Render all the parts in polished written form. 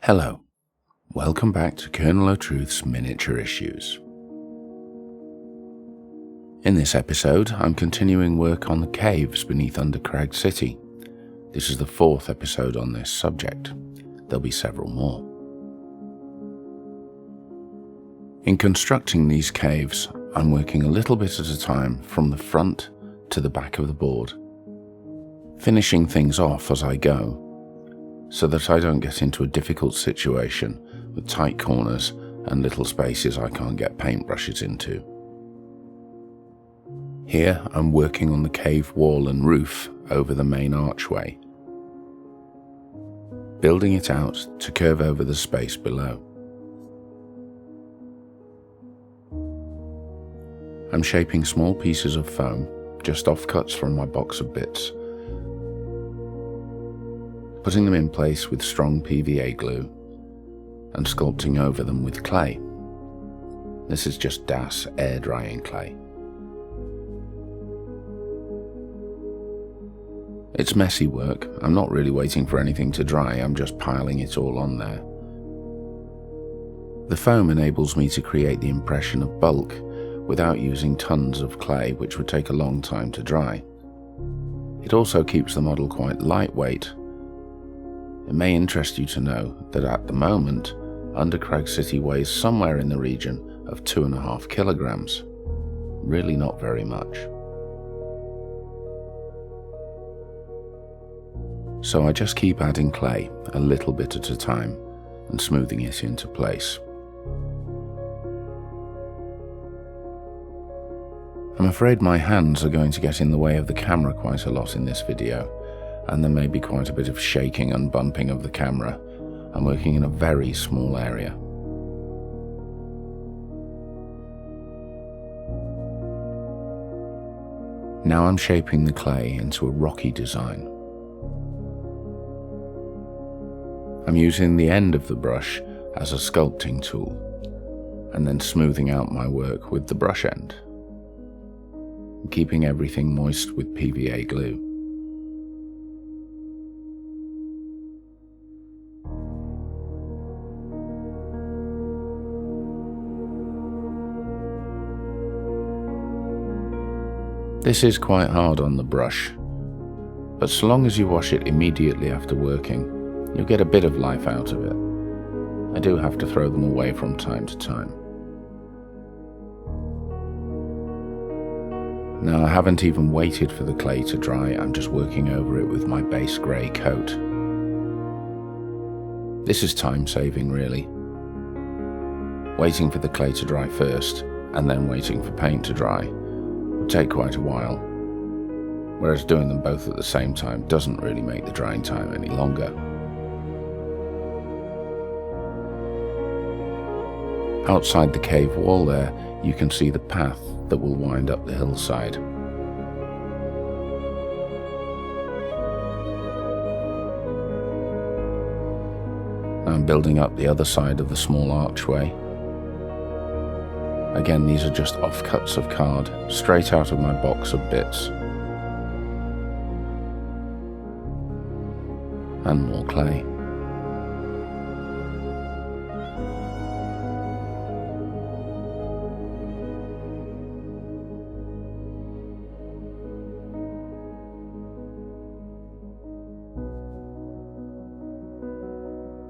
Hello, welcome back to Colonel O'Truth's Miniature Issues. In this episode, I'm continuing work on the caves beneath Undercrag City. This is the fourth episode on this subject. There'll be several more. In constructing these caves, I'm working a little bit at a time from the front to the back of the board, finishing things off as I go, so that I don't get into a difficult situation with tight corners and little spaces I can't get paintbrushes into. Here I'm working on the cave wall and roof over the main archway, building it out to curve over the space below. I'm shaping small pieces of foam, just offcuts from my box of bits, putting them in place with strong PVA glue and sculpting over them with clay. This is just DAS air drying clay. It's messy work. I'm not really waiting for anything to dry, I'm just piling it all on there. The foam enables me to create the impression of bulk without using tons of clay, which would take a long time to dry. It also keeps the model quite lightweight. It may interest you to know that at the moment, Undercrag City weighs somewhere in the region of 2.5 kilograms. Really not very much. So I just keep adding clay a little bit at a time and smoothing it into place. I'm afraid my hands are going to get in the way of the camera quite a lot in this video, and there may be quite a bit of shaking and bumping of the camera. I'm working in a very small area. Now I'm shaping the clay into a rocky design. I'm using the end of the brush as a sculpting tool, and then smoothing out my work with the brush end, keeping everything moist with PVA glue. This is quite hard on the brush, but so long as you wash it immediately after working, you'll get a bit of life out of it. I do have to throw them away from time to time. Now I haven't even waited for the clay to dry, I'm just working over it with my base grey coat. This is time saving really. Waiting for the clay to dry first, and then waiting for paint to dry, would take quite a while, whereas doing them both at the same time doesn't really make the drying time any longer. Outside the cave wall there, you can see the path that will wind up the hillside. I'm building up the other side of the small archway. Again, these are just offcuts of card, straight out of my box of bits. And more clay.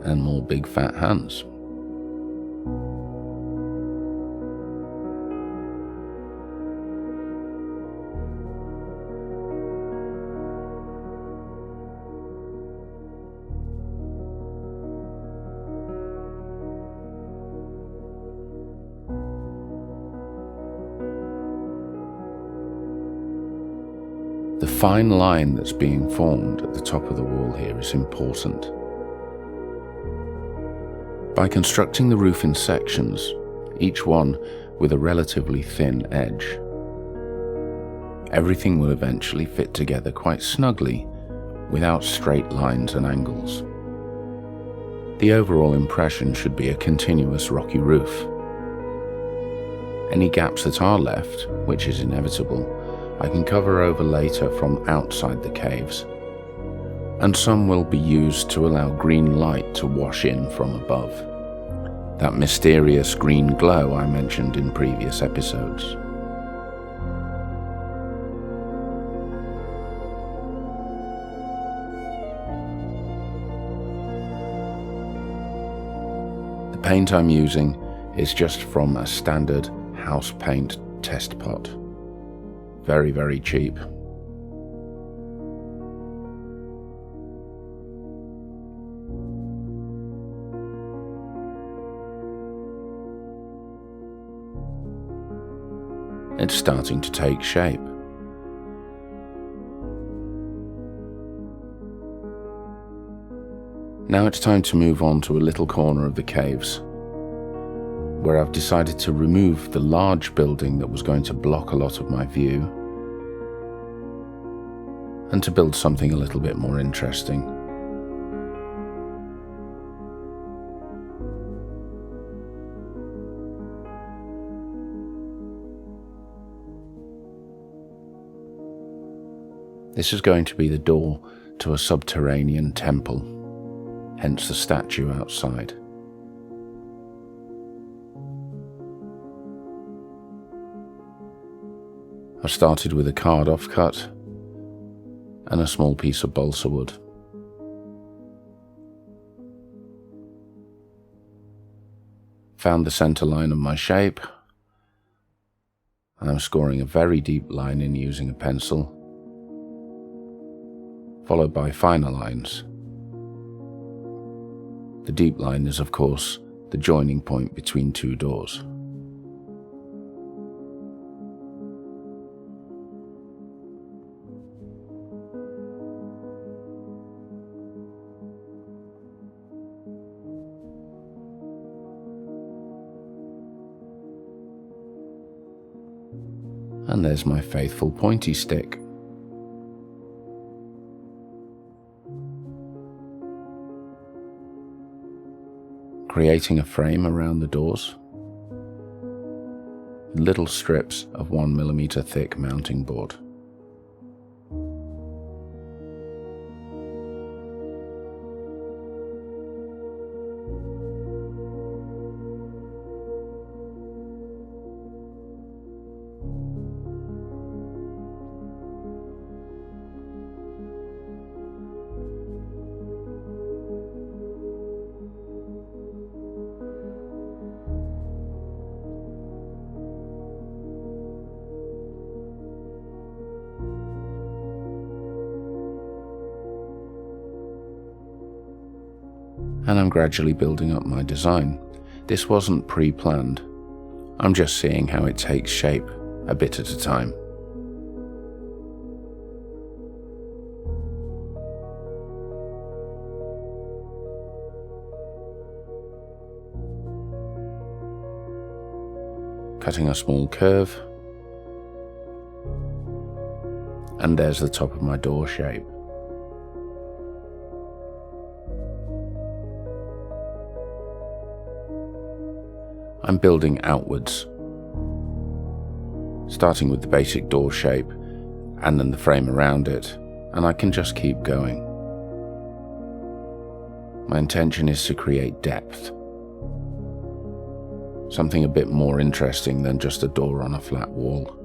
And more big fat hands. The fine line that's being formed at the top of the wall here is important. By constructing the roof in sections, each one with a relatively thin edge, everything will eventually fit together quite snugly without straight lines and angles. The overall impression should be a continuous rocky roof. Any gaps that are left, which is inevitable, I can cover over later from outside the caves, and some will be used to allow green light to wash in from above. That mysterious green glow I mentioned in previous episodes. The paint I'm using is just from a standard house paint test pot. Very, very cheap. It's starting to take shape. Now it's time to move on to a little corner of the caves, where I've decided to remove the large building that was going to block a lot of my view, and to build something a little bit more interesting. This is going to be the door to a subterranean temple, hence the statue outside. I started with a card offcut and a small piece of balsa wood. Found the center line of my shape. I'm scoring a very deep line in using a pencil, followed by finer lines. The deep line is, of course, the joining point between two doors. And there's my faithful pointy stick. Creating a frame around the doors, little strips of 1mm thick mounting board. And I'm gradually building up my design. This wasn't pre-planned. I'm just seeing how it takes shape a bit at a time. Cutting a small curve, and there's the top of my door shape. I'm building outwards, starting with the basic door shape and then the frame around it, and I can just keep going. My intention is to create depth, something a bit more interesting than just a door on a flat wall.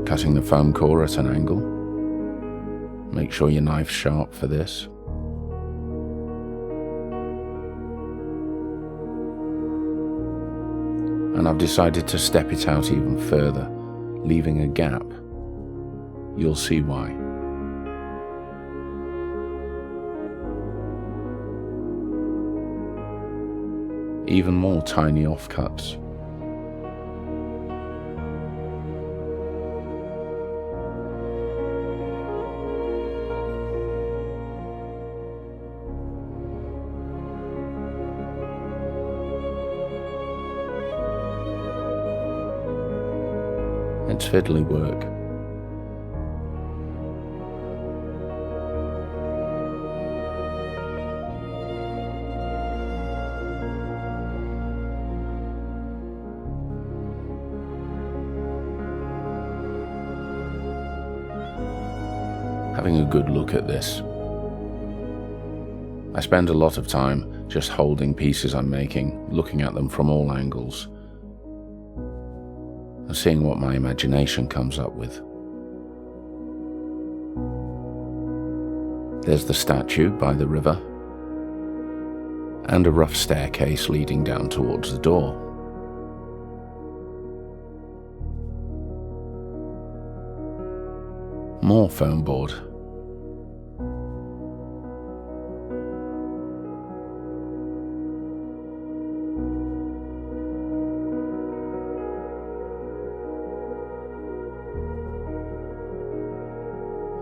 Cutting the foam core at an angle. Make sure your knife's sharp for this. And I've decided to step it out even further, leaving a gap. You'll see why. Even more tiny offcuts. It's fiddly work. Having a good look at this. I spend a lot of time just holding pieces I'm making, looking at them from all angles, and seeing what my imagination comes up with. There's the statue by the river, and a rough staircase leading down towards the door. More foam board.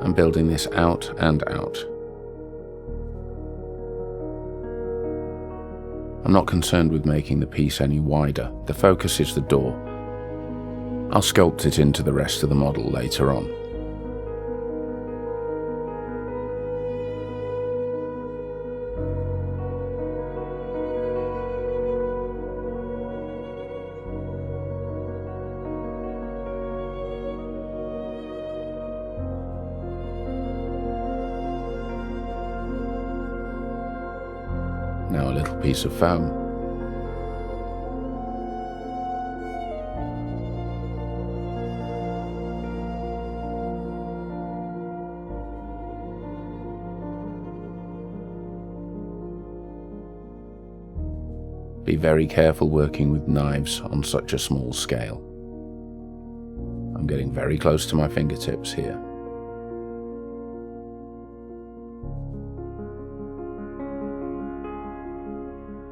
I'm building this out and out. I'm not concerned with making the piece any wider. The focus is the door. I'll sculpt it into the rest of the model later on. Now a little piece of foam. Be very careful working with knives on such a small scale. I'm getting very close to my fingertips here.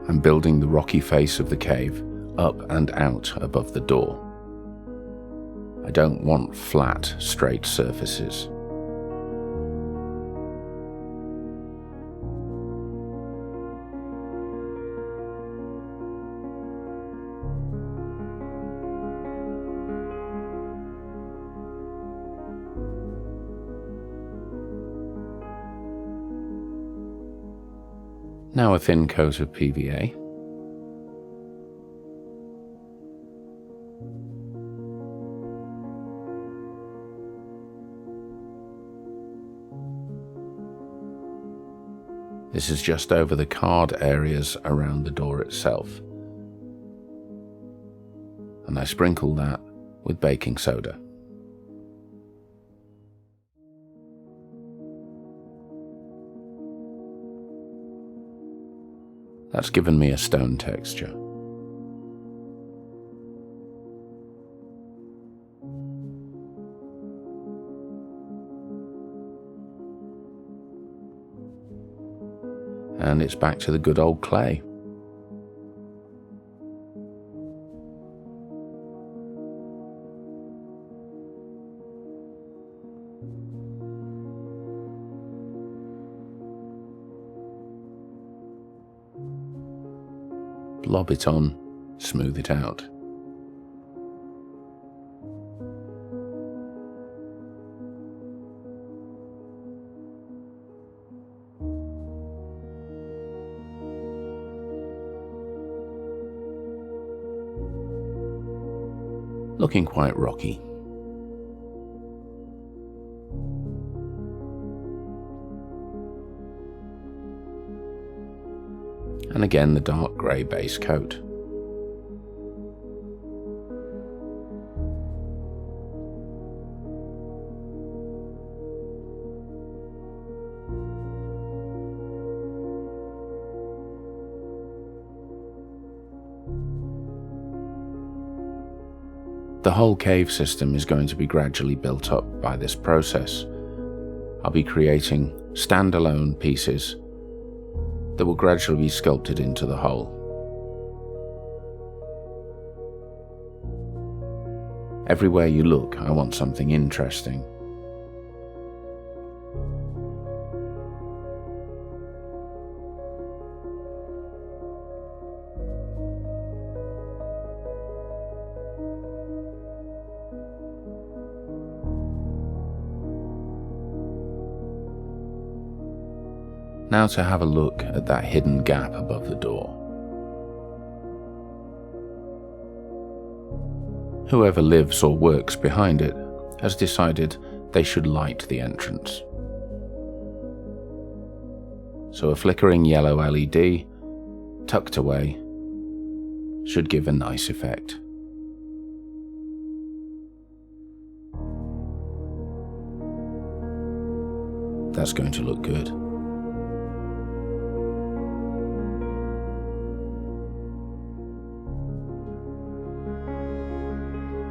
I'm building the rocky face of the cave up and out above the door. I don't want flat, straight surfaces. Now a thin coat of PVA. This is just over the card areas around the door itself. And I sprinkle that with baking soda. That's given me a stone texture. And it's back to the good old clay. Lob it on, smooth it out. Looking quite rocky. And again the dark grey base coat. The whole cave system is going to be gradually built up by this process. I'll be creating standalone pieces that will gradually be sculpted into the whole. Everywhere you look, I want something interesting. Now to have a look at that hidden gap above the door. Whoever lives or works behind it has decided they should light the entrance. So a flickering yellow LED, tucked away, should give a nice effect. That's going to look good.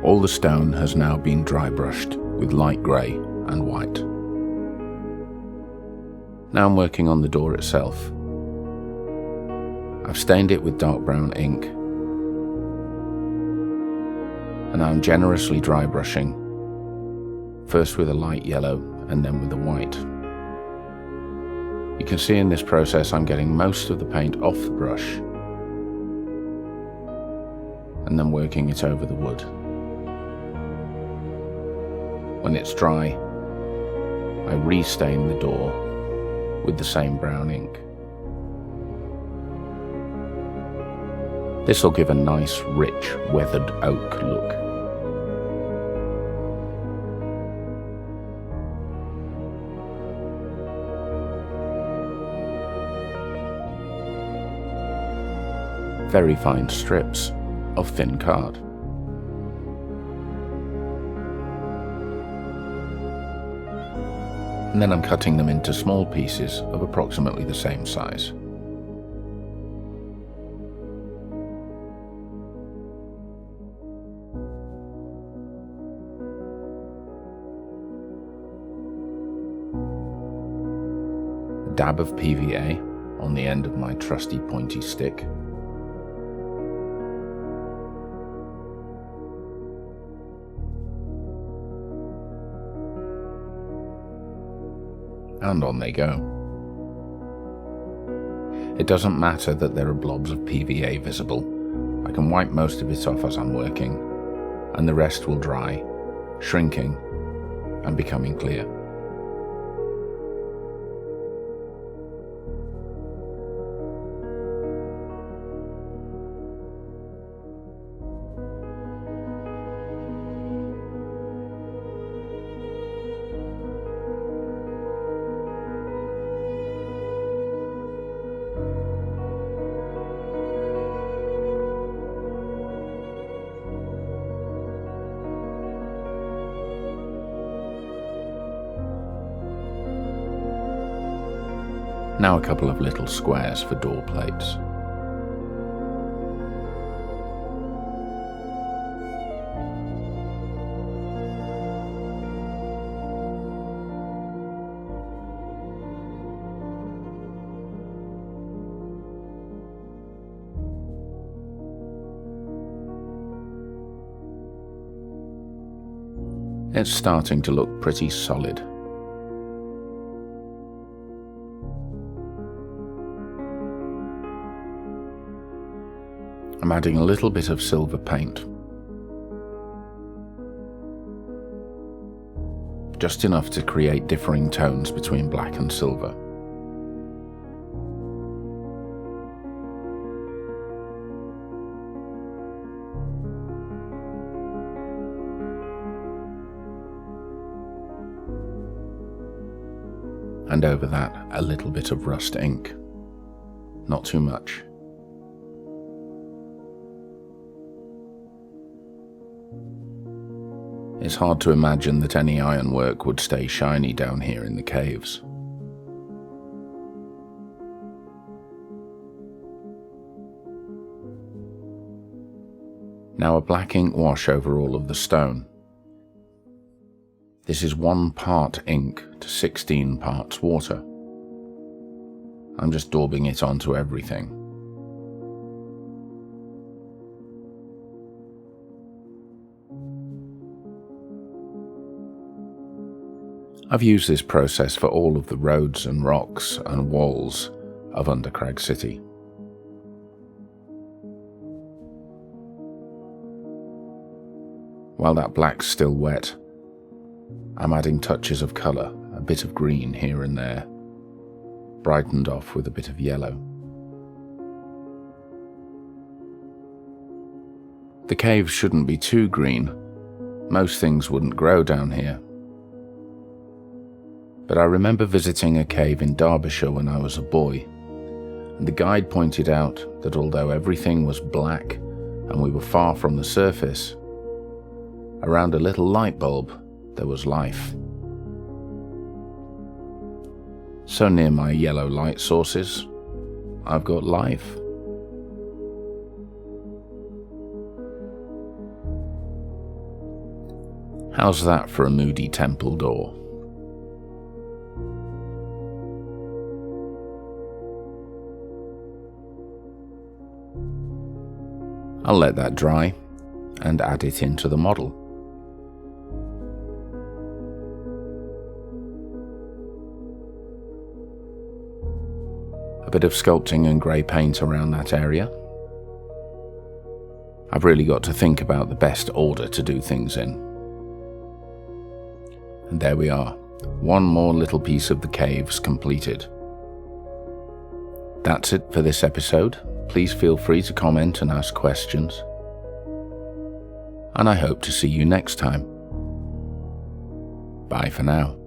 All the stone has now been dry brushed with light grey and white. Now I'm working on the door itself. I've stained it with dark brown ink, and I'm generously dry brushing, first with a light yellow and then with a white. You can see in this process I'm getting most of the paint off the brush and then working it over the wood. When it's dry, I restain the door with the same brown ink. This will give a nice, rich, weathered oak look. Very fine strips of thin card. And then I'm cutting them into small pieces of approximately the same size. A dab of PVA on the end of my trusty pointy stick. And on they go. It doesn't matter that there are blobs of PVA visible. I can wipe most of it off as I'm working, and the rest will dry, shrinking and becoming clear. Now a couple of little squares for door plates. It's starting to look pretty solid. I'm adding a little bit of silver paint. Just enough to create differing tones between black and silver. And over that, a little bit of rust ink. Not too much. It's hard to imagine that any ironwork would stay shiny down here in the caves. Now a black ink wash over all of the stone. This is 1 part ink to 16 parts water. I'm just daubing it onto everything. I've used this process for all of the roads and rocks and walls of Undercrag City. While that black's still wet, I'm adding touches of colour, a bit of green here and there, brightened off with a bit of yellow. The cave shouldn't be too green. Most things wouldn't grow down here. But I remember visiting a cave in Derbyshire when I was a boy, and the guide pointed out that although everything was black and we were far from the surface, around a little light bulb there was life. So near my yellow light sources, I've got life. How's that for a moody temple door? I'll let that dry and add it into the model. A bit of sculpting and grey paint around that area. I've really got to think about the best order to do things in. And there we are, one more little piece of the caves completed. That's it for this episode. Please feel free to comment and ask questions. And I hope to see you next time. Bye for now.